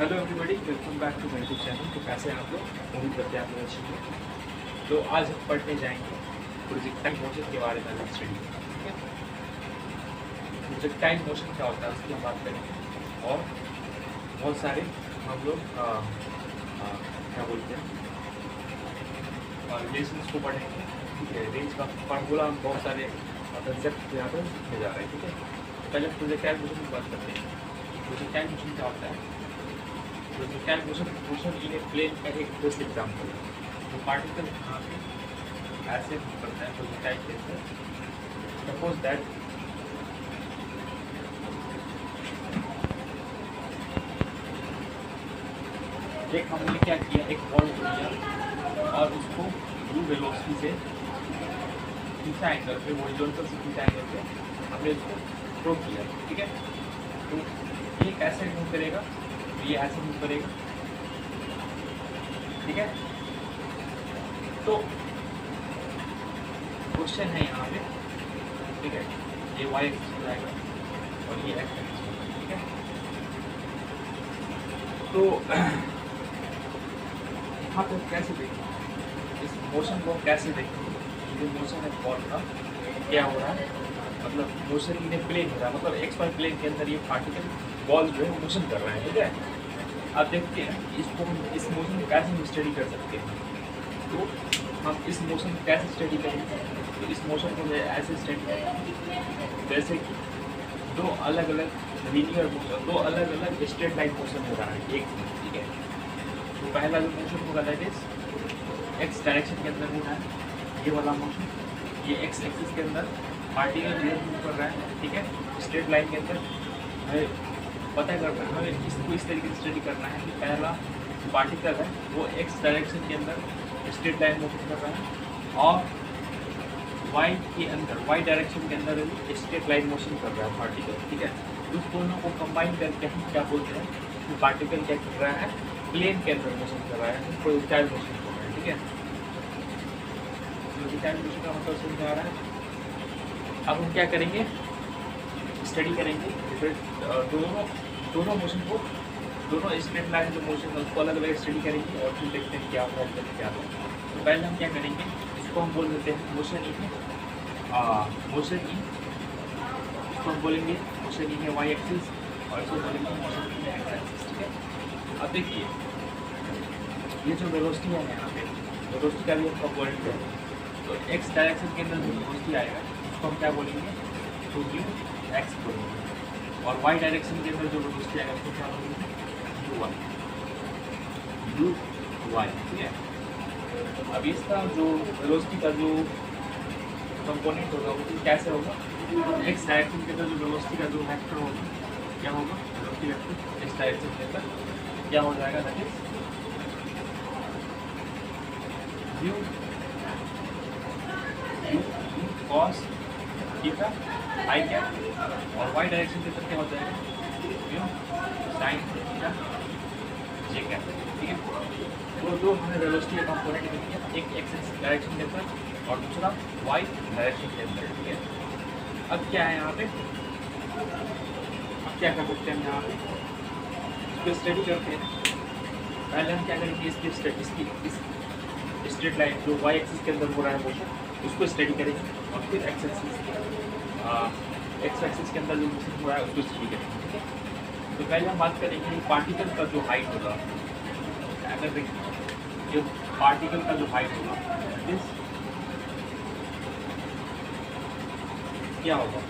Hello everybody, welcome back to my YouTube channel. तो कैसे हैं आप लोग? उम्मीद करते हैं आप लोग अच्छे हैं। तो आज हम पढ़ने जाएंगे प्रोजेक्टाइल मोशन के बारे में स्टडी। ठीक है, प्रोजेक्टाइल मोशन क्या होता है उसकी हम बात करेंगे और बहुत सारे हम लोग क्या बोलते हैं रिलेशंस को पढ़ेंगे। ठीक है, रेंज का फार्मूला हम बहुत सारे कंसेप्ट यहाँ पर ले जा रहे हैं। ठीक है, पहले प्रोजेक्टाइल मोशन की बात करते हैं। प्रोजेक्टाइल मोशन क्या होता है? Projectile motion in a plane का एक बेस्ट एग्जाम्पल है। तो पार्टिकल यहाँ पे ऐसे मूव करता है प्रोजेक्टाइल के अंदर। सपोज दैट एक हमने क्या किया, एक बॉल को लिया और उसको यू वेलोसिटी से थीटा एंगल पे, हॉरिजॉन्टल से थीटा एंगल पे हमने उसको थ्रो किया। ठीक है, तो ये कैसे मूव करेगा, ये ऐसे मूव करेगा। ठीक है, तो क्वेश्चन है यहाँ पे। ठीक है, ये वाई एक्सिस हो जाएगा और ये एक्स एक्सिस होगा। ठीक है, तो यहाँ पे कैसे देखें इस मोशन को, कैसे देखें ये मोशन है बॉल का क्या हो रहा है, मतलब मोशन इन प्लेन हो रहा है, मतलब एक्स वाई प्लेन के अंदर ये पार्टिकल बॉल जो है मोशन कर रहा है। ठीक है, अब देखते हैं इसको हम इस मोशन को कैसे हम स्टडी कर सकते हैं। तो हम इस मोशन को कैसे स्टडी करेंगे? तो इस मोशन को ऐसे स्टडी करेंगे जैसे कि दो अलग अलग लीनियर मोशन, दो अलग अलग स्ट्रेट लाइन मोशन हो रहा है एक। ठीक है, तो पहला जो मोशन होगा दैट इज एक्स डायरेक्शन के अंदर होना है, ये वाला मोशन। ये एक्स एक्सिस के अंदर पार्टिकल मूव कर रहा है। ठीक है, स्ट्रेट लाइन के अंदर हमें पता करना है, हमें इसको इस तरीके से स्टडी करना है कि पहला पार्टिकल है वो एक्स डायरेक्शन के अंदर स्ट्रेट लाइन मोशन कर रहा है और वाई के अंदर, वाई डायरेक्शन के अंदर स्ट्रेट लाइन मोशन कर रहा है पार्टिकल। ठीक है, उस दोनों को कंबाइन करके हम क्या बोलते हैं कि पार्टिकल क्या कर रहा है, प्लेन के अंदर मोशन कर रहा है, प्रोजेक्टाइल मोशन कर रहा है। ठीक है, प्रोजेक्टाइल मोशन का मतलब समझ आ रहा है। अब हम क्या करेंगे, स्टडी करेंगे दोनों मोशन को, दोनों स्ट्रेट लाइन जो मोशन है उसको अलग अलग स्टडी करेंगे और फिर देखते हैं क्या होता है क्या होता है। तो पहले हम क्या करेंगे, इसको हम बोल देते हैं मोशन इन इसको हम बोलेंगे मोशन इन है वाई एक्सिस और इसको बोलेंगे मोशन इन है एक्स एक्सिस। ठीक है, अब देखिए ये जो वेलोसिटी है यहाँ पे, वेलोसिटी का भी हम कंपोनेंट है। तो एक्स डायरेक्शन के अंदर जो वेलोसिटी आएगा उसको हम क्या बोलेंगे, तो यू एक्स बोलेंगे, और वाई डायरेक्शन के अंदर जो वेलोसिटी आएगा उसको क्या बोलेंगे, यू वाई। ठीक है, अब इसका जो वेलोसिटी का जो कंपोनेंट होगा वो कैसे होगा, एक्स डायरेक्शन के अंदर जो वेलोसिटी का जो वेक्टर होगा क्या होगा, वेलोसिटी वेक्टर एक्स डायरेक्शन के अंदर क्या हो जाएगा, that is you cos theta I cap, और वाई डायरेक्शन के अंदर क्या हो जाएगा, you sine theta J cap. ठीक है, तो दो हमें वेलोसिटी का कंपोनेंट मिल गया, एक एक्स डायरेक्शन के अंदर और दूसरा वाई डायरेक्शन के अंदर। ठीक है, अब क्या है यहाँ पे, अब क्या कर सकते हैं हम यहाँ पे, इसको स्टडी करते हैं। पहले हम क्या करेंगे, इसकी स्ट्रेट लाइन जो वाई एक्सिस के अंदर हो रहा है मोशन उसको स्टडी करेंगे और फिर एक्स एक्सिस के अंदर जो मोशन हो रहा है उसको स्टडी करेंगे। ठीक है, तो पहले हम बात करेंगे पार्टिकल का जो हाइट होगा। अगर देखिए जो पार्टिकल का जो हाइट होगा इस क्या होगा,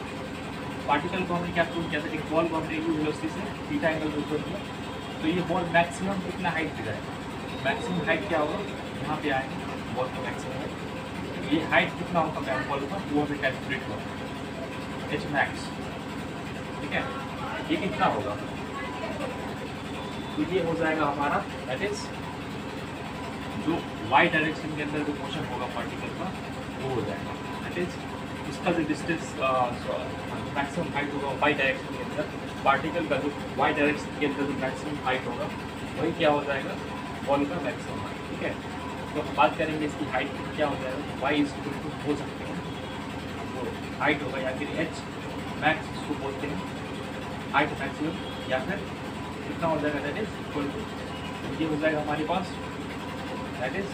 पार्टिकल को हमने क्या प्रूव किया था, एक बॉल को हमने यू वेलोसिटी से थीटा एंगल पे थ्रो किया, तो ये बॉल मैक्सिमम कितना हाइट पे जाएगा, मैक्सिमम हाइट क्या होगा, यहाँ पे आएगा बॉल का मैक्सिमम हाइट। ये हाइट कितना होगा बॉल का, वो हमें कैलकुलेट होगा एच मैक्स। ठीक है, ये कितना होगा, तो ये हो जाएगा हमारा दैट इज जो वाई डायरेक्शन के अंदर जो मोशन होगा पार्टिकल का वो हो जाएगा, दैट इज इसका जो डिस्टेंस मैक्सिमम हाइट होगा वाई डायरेक्शन के अंदर, पार्टिकल का जो वाई डायरेक्शन के अंदर जो मैक्सिमम हाइट होगा वही क्या हो जाएगा, बॉल का मैक्सिमम हाइट। ठीक है, तो हम बात करेंगे इसकी हाइट क्या हो जाएगा, वाई इसको हो सकते हैं वो हाइट होगा, या फिर एच मैक्स इसको बोलते हैं हाइट मैक्सिमम, या फिर कितना हो जाएगा, दैट इज इक्वल टू, ये हो जाएगा हमारे पास दैट इज